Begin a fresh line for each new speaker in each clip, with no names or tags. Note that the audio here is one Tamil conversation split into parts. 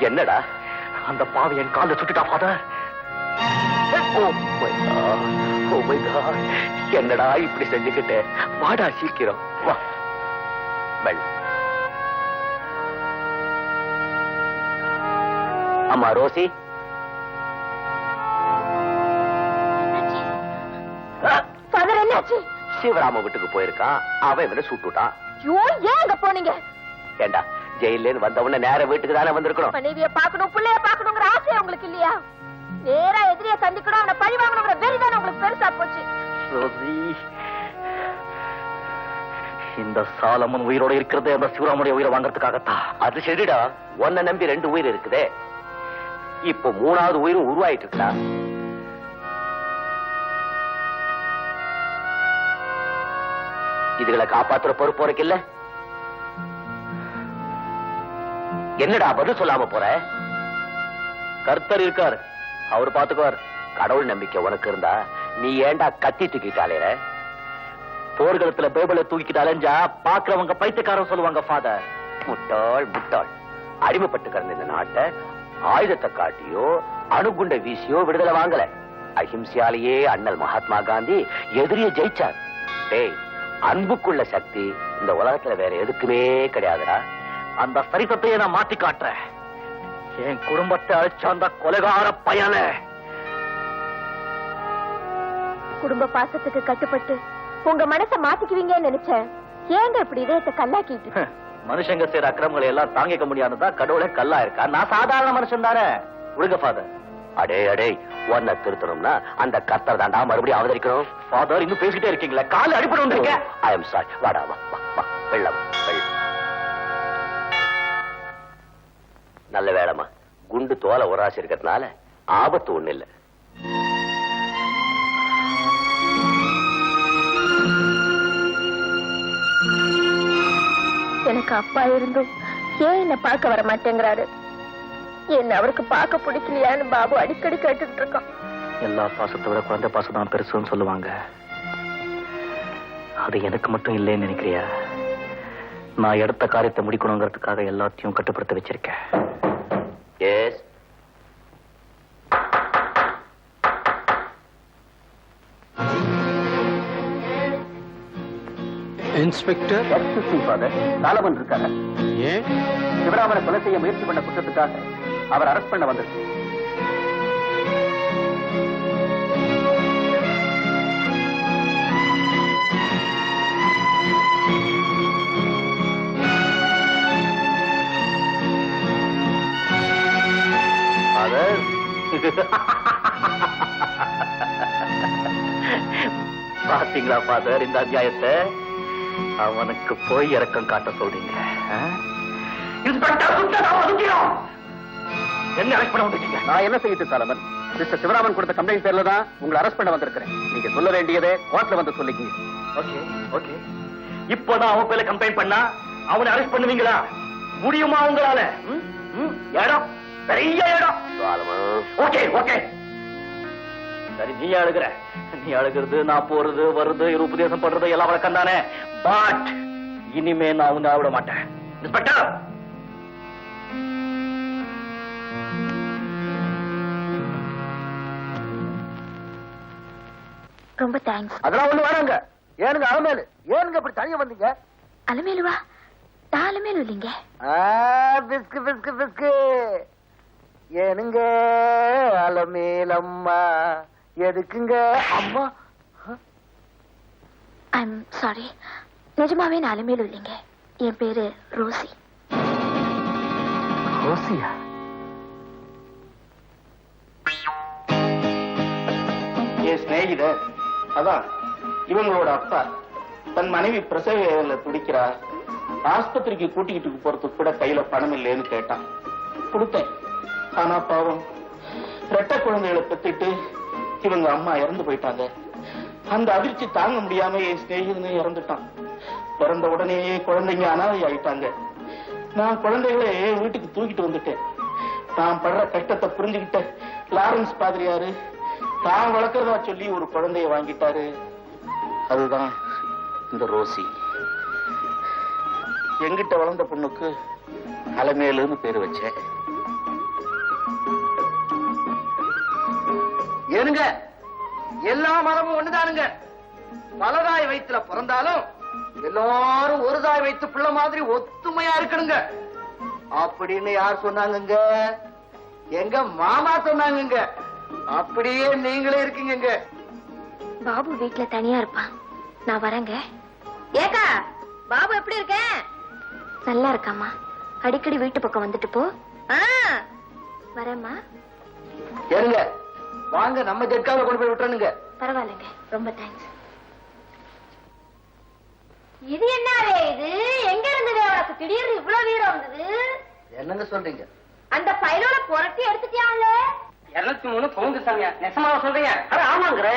என்னடா அந்த பாவி என் கால சுட்டுட்டா ஃபாதர்? என்னடா இப்படி செஞ்சுக்கிட்டு? வாடா சீக்கிரம் வா. அம்மா ரோசி, சிவராம வீட்டுக்கு போயிருக்கான். அவன் இவனை சுட்டுட்டான்.
போனீங்க
ஏண்டா ஜெயில வந்த உடனே நேர வீட்டுக்கு தானே வந்திருக்கணும்.
மனைவிய பாக்கணும், பிள்ளைய பாக்கணுங்கிற ஆசை உங்களுக்கு இல்லையா? நேரா எதிரிய சந்திக்கணும், அவனை பழி வாங்கணுங்கிற வெறிதானே உங்களுக்கு பெருசா போச்சு.
இந்த சாலமன் உயிரோட இருக்கிறது அந்த சிவராமுடைய உயிரை வாங்கறதுக்காகத்தான். அது சரிடா, உன்னை நம்பி 2 உயிர் இருக்குதே. இப்போ 3வது உயிரும் உருவாயிட்டு இருக்கா. இதுகளை காப்பாத்துற பொறுப்பு உனக்கு இல்ல? என்னடா பதில் சொல்லாம போற? கர்த்தர் இருக்கார், அவர் பாத்துக்குவார். கடவுள் நம்பிக்கை உனக்கு இருந்தா நீ ஏண்டா கத்தி தூக்கிட்டாலே? போர்க்களத்துல பைபிளை தூக்கிட்டு அலைஞ்சா பாக்குறவங்க பைத்தியக்காரன் சொல்லுவாங்க ஃபாதர். முட்டாள் முட்டாள். அடிமைப்பட்டு கிடந்த இந்த நாட்டை ஆயுதத்தை காட்டியோ அணுகுண்டை வீசியோ விடுதலை வாங்கல. அஹிம்சையாலேயே அண்ணல் மகாத்மா காந்தி எதிரியை ஜெயிச்சார். டேய், அன்புக்குள்ள சக்தி இந்த உலகத்துல வேற எதுக்குமே கிடையாதுடா. அந்த சரித்திரத்தையே நான் மாத்தி காட்டுறேன். என் குடும்பத்தை அழிச்ச அந்த கொலைகார பயல.
குடும்ப பாசத்துக்கு கட்டுப்பட்டு உங்க மனசை மாத்திக்குவீங்கன்னு நினைச்சேன். ஏங்க இப்படி இதயத்தை கல்லாக்கிட்டு?
மனுஷங்க செய்யற அக்கிரமங்களை எல்லாம் தாங்கிக்க முடியாதுதான் கடவுளே கல்லா இருக்கா. நான் சாதாரண மனுஷன் தானே. விடுங்க ஃபாதர். அடே அடே, உன்னை திருத்தணும்னா அந்த கர்த்தர் தாண்டா மறுபடியும் அவதரிக்கணும். ஃபாதர் இன்னும் பேசிட்டே இருக்கீங்களா? கால அடிப்படை வந்திருக்க. I am sorry. வாடா வா வா. வெள்ளம் வெள்ளம். நல்ல வேலைமா, குண்டு தோலை உராசி இருக்கிறதுனால ஆபத்து ஒண்ணு இல்ல.
எனக்கு அப்பா இருந்தும் ஏன் என்ன பார்க்க வர மாட்டேங்கிறாரு? என்ன அவருக்கு பார்க்க பிடிக்கலையான்னு பாபு அடிக்கடி கேட்டுட்டு இருக்கான்.
எல்லா பாசத்தை விட குழந்தை பாசம் தான் பெருசுன்னு சொல்லுவாங்க. அது எனக்கு மட்டும் இல்லைன்னு நினைக்கிறியா? நான் எடுத்த காரியத்தை முடிக்கணுங்கிறதுக்காக எல்லாத்தையும் கட்டுப்படுத்த வச்சிருக்கேன். S
inspector.
சாலமன் இருக்காங்க.
ஏன்?
சிவராமனை கொலை செய்ய முயற்சி பண்ண குற்றத்துக்காக அவர் அரெஸ்ட் பண்ண வந்திருக்கு. பாத்தீங்களா ஃபாதர் இந்த அத்தியாயத்தை? அவனுக்கு போய் இறக்கம் காட்ட சொல்றீங்க. என்ன அரெஸ்ட் பண்ண வந்திருக்கீங்க? நான் என்ன செய்யுது சாலமன்? மிஸ்டர் சிவராமன் கொடுத்த கம்ப்ளைண்ட் பேர்ல தான் உங்களை அரெஸ்ட் பண்ண வந்திருக்கிறேன். நீங்க சொல்ல வேண்டியதே கோர்ட்ல வந்து சொல்லிக்கீங்க. Okay okay. இப்போதான் அவன் பேர்ல கம்ப்ளைண்ட் பண்ணா அவனை அரெஸ்ட் பண்ணுவீங்களா? முடியுமா உங்களால? இடம் பெரிய இடம். Okay okay. சரி, நீ அழுகிற. நீ அழுகிறது, நான் போறது வருது, உபதேசம் பண்றது எல்லாம் வழக்கம் தானே. பட் இனிமே நான் உன்னை விட மாட்டேன். இன்ஸ்பெக்டர்,
ரொம்ப தேங்க்ஸ்.
அதெல்லாம் ஒண்ணு வேணாங்க. ஏனுங்க அலமேலு? ஏனுங்க இப்படி தனியா வந்தீங்க?
அலமேலுவா? நான் அலமேலு இல்லைங்க.
பிஸ்கு பிஸ்கு பிஸ்கு. ஏனுங்க அலமேலம்மா? எதுக்குங்க அம்மா?
ஐம் சாரி, நிஜமாவே நான் அலமேலு இல்லைங்க. என் பேரு ரோசி.
ரோசியா?
என் சிநேகிதர், அதான் இவங்களோட அப்பா, தன் மனைவி பிரசவ வேதனையில துடிக்கிறா, ஆஸ்பத்திரிக்கு கூட்டிக்கிட்டு போறதுக்கு கூட கையில பணம் இல்லைன்னு கேட்டான். கொடுத்தேன். ஆனா பாவம், ரெட்டை குழந்தைகளை பெத்துட்டு இவங்க அம்மா இறந்து போயிட்டாங்க. அந்த அதிர்ச்சி தாங்க முடியாம என் சிநேகிதனே இறந்துட்டான். பிறந்த உடனே குழந்தைங்க அனாதை ஆயிட்டாங்க. நான் குழந்தைகளை வீட்டுக்கு தூக்கிட்டு வந்துட்டேன். நான் படுற கஷ்டத்தை புரிஞ்சுக்கிட்ட லாரன்ஸ் பாதிரியாரு தான் வளர்க்கறதா சொல்லி ஒரு குழந்தைய வாங்கிட்டாரு. அதுதான் இந்த ரோசி. எங்கிட்ட வளர்ந்த பொண்ணுக்கு அலமேலுன்னு பேரு வச்சேன்.
ஏனுங்க எல்லா மதமும் ஒண்ணுதானுங்க. பலதாய் வயிற்றுல பிறந்தாலும் எல்லாரும் ஒரு தாய் வயிற்று பிள்ளை மாதிரி ஒத்துமையா இருக்கணுங்க அப்படின்னு யார் சொன்னாங்கங்க? எங்க மாமா சொன்னாங்கங்க. அப்படியே நீங்களே இருக்கீங்க.
பாபு வீட்டுல தனியா இருப்பான், நான் வரேங்க. ஏக்கா, பாபு எப்படி இருக்க? நல்லா இருக்காமா, அடிக்கடி வீட்டு பக்கம் வந்துட்டு போ. வரேம்மா.
ஏனுங்க வாங்க, நம்ம ஜட்காவை கொண்டு போய் விட்டுறனுங்க.
பரவாயில்லைங்க, ரொம்ப தேங்க்ஸ். இது என்ன இது? எங்க இருந்தது அவளுக்கு திடீர்னு இவ்வளவு வீரம் வந்தது?
என்னங்க சொல்றீங்க?
அந்த பையனோட புரட்டி எடுத்துட்டியாங்களே.
203 பவுண்டு சாமியா? நெசமாவா சொல்றீங்க? அட ஆமாங்கிற.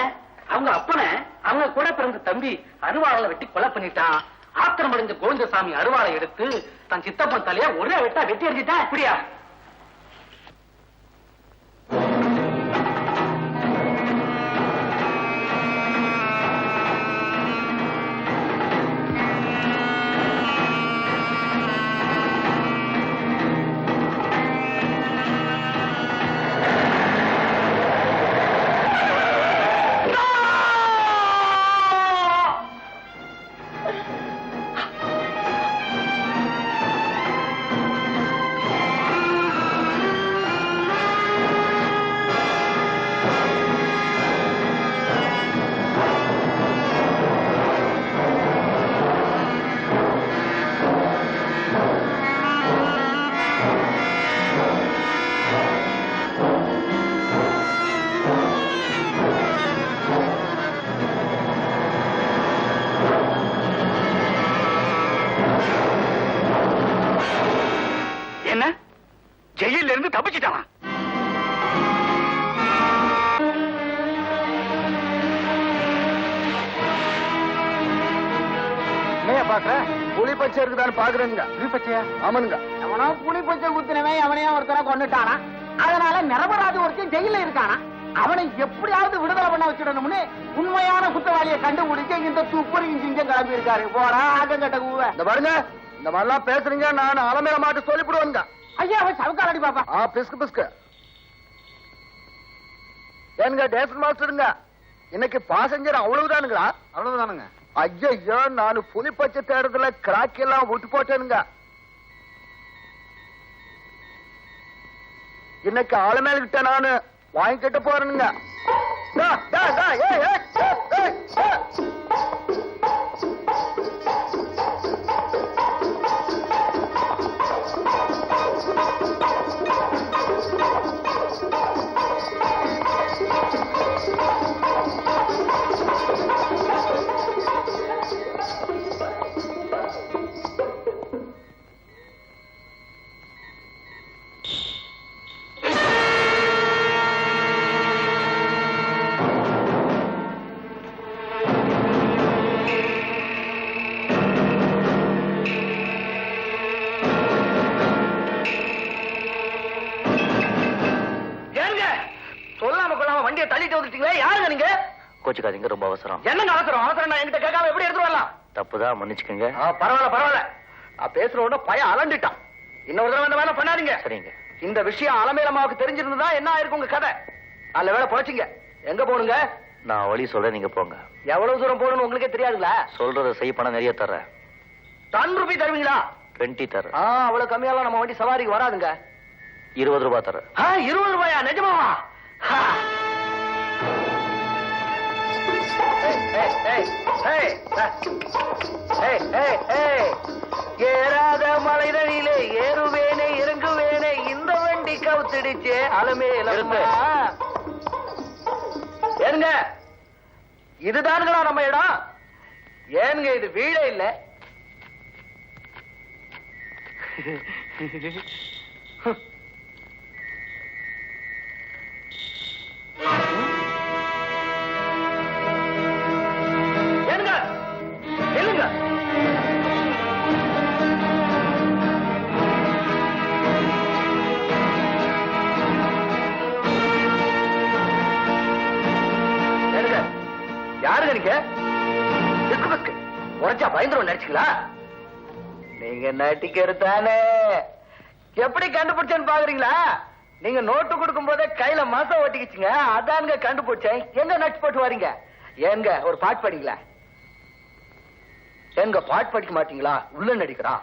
அவங்க அப்பனை அவங்க கூட பிறந்த தம்பி அருவாளை வெட்டி கொலை பண்ணிட்டான். ஆத்திரம் அடைஞ்ச கோவிந்தசாமி அருவாளை எடுத்து தன் சித்தப்பன் தலைய ஒரே வெட்டா வெட்டி எறிஞ்சிட்டான். இப்படியா? என்ன? ஜெயில இருந்து தப்பிச்சிட்டான்.
பாக்குற புலி பச்சை இருக்குதான்னு பாக்குறேங்க. புலி பச்சையா? ஆமானுங்க. அவனா புலி பச்சை குத்தினவன் அவனையா ஒருத்தர கொண்டுட்டானா, அதனால நிரபராதி ஒருத்தன் ஜெயில இருக்கானா. அவனை எப்படியாவது விடுதலை பண்ண வச்சிடணும்னு உண்மையான குற்றவாளியை கண்டுபிடிக்க இந்த துப்புரி சிங்கம் கிளம்பி இருக்காரு. போறா ஆகங்கட்ட கூவ. இந்த பாருங்க, இந்த மாதிரிலாம் பேசுறீங்க, நான் அலமேல மாட்டு சொல்லிவிடுவேங்க. ஐயா சவுக்காரடி பாப்பா. பிஸ்கு பிஸ்கு. ஏனுங்க டேசன் மாஸ்டருங்க, இன்னைக்கு பாசஞ்சர் அவ்வளவுதானுங்களா? அவ்வளவுதானுங்க. ஐயோ, நான் புலி பச்சை தேடுறதுல கிராக்கி எல்லாம் விட்டு போட்டேனுங்க. இன்னைக்கு ஆளுமேல் கிட்ட நானு வாங்கிக்கிட்டு போறேனுங்க.
கோச்சுக்காதீங்க, ரொம்ப அவசரம்.
என்னங்க அவசரம்? அவசரம் நான் என்கிட்ட கேட்காம எப்படி எடுத்து வரலாம்?
தப்புதான், மன்னிச்சுக்கங்க.
பரவாயில்ல பரவாயில்ல. பேசுறோட பையன் அலண்டிட்டான். இன்னொரு தடவை இந்த வேலை பண்ணாதீங்க.
சரிங்க.
இந்த விஷயம் அலமேலமாவுக்கு தெரிஞ்சிருந்தா என்ன ஆயிருக்கும் உங்க கதை? நல்ல வேலை பொழைச்சிங்க. எங்க போனுங்க?
நான் வழி சொல்றேன், நீங்க போங்க.
எவ்வளவு தூரம் போகணும்னு உங்களுக்கே தெரியாதுங்களா?
சொல்றத செய், பணம் நிறைய தர்றேன்.
10 ரூபாய் தருவீங்களா?
20 தர்றேன்.
அவ்வளவு கம்மியாலாம் நம்ம வண்டி சவாரிக்கு வராதுங்க.
20 ரூபாய் தர்றேன்.
20 ரூபாயா? நிஜமாவா? ஏறாத மலைதனிலே ஏறுவேனே இறங்குவேனே, இந்த வண்டி கவுத்திடுச்சே அலமேல. ஏனுங்க, இதுதானுங்களா நம்ம இடம்? ஏனுங்க இது வீடே இல்ல. ஏனுங்க இல்லுங்க. யாருங்க நீங்க? உரைச்சா பயந்துரும் நினைச்சுங்களா? நீங்க நட்டிக்கிறது தானே. எப்படி கண்டுபிடிச்சேன்னு பாக்குறீங்களா? நீங்க நோட்டு கொடுக்கும் போதே கையில மாசம் ஓட்டிக்கிச்சுங்க. அதானுங்க கண்டுபிடிச்சேன். எங்க நச்சு போட்டு வரீங்க? ஏங்க ஒரு பாட்டு படிங்களா? எங்க பாட்டு படிக்க மாட்டீங்களா? உள்ள நடிக்கிறா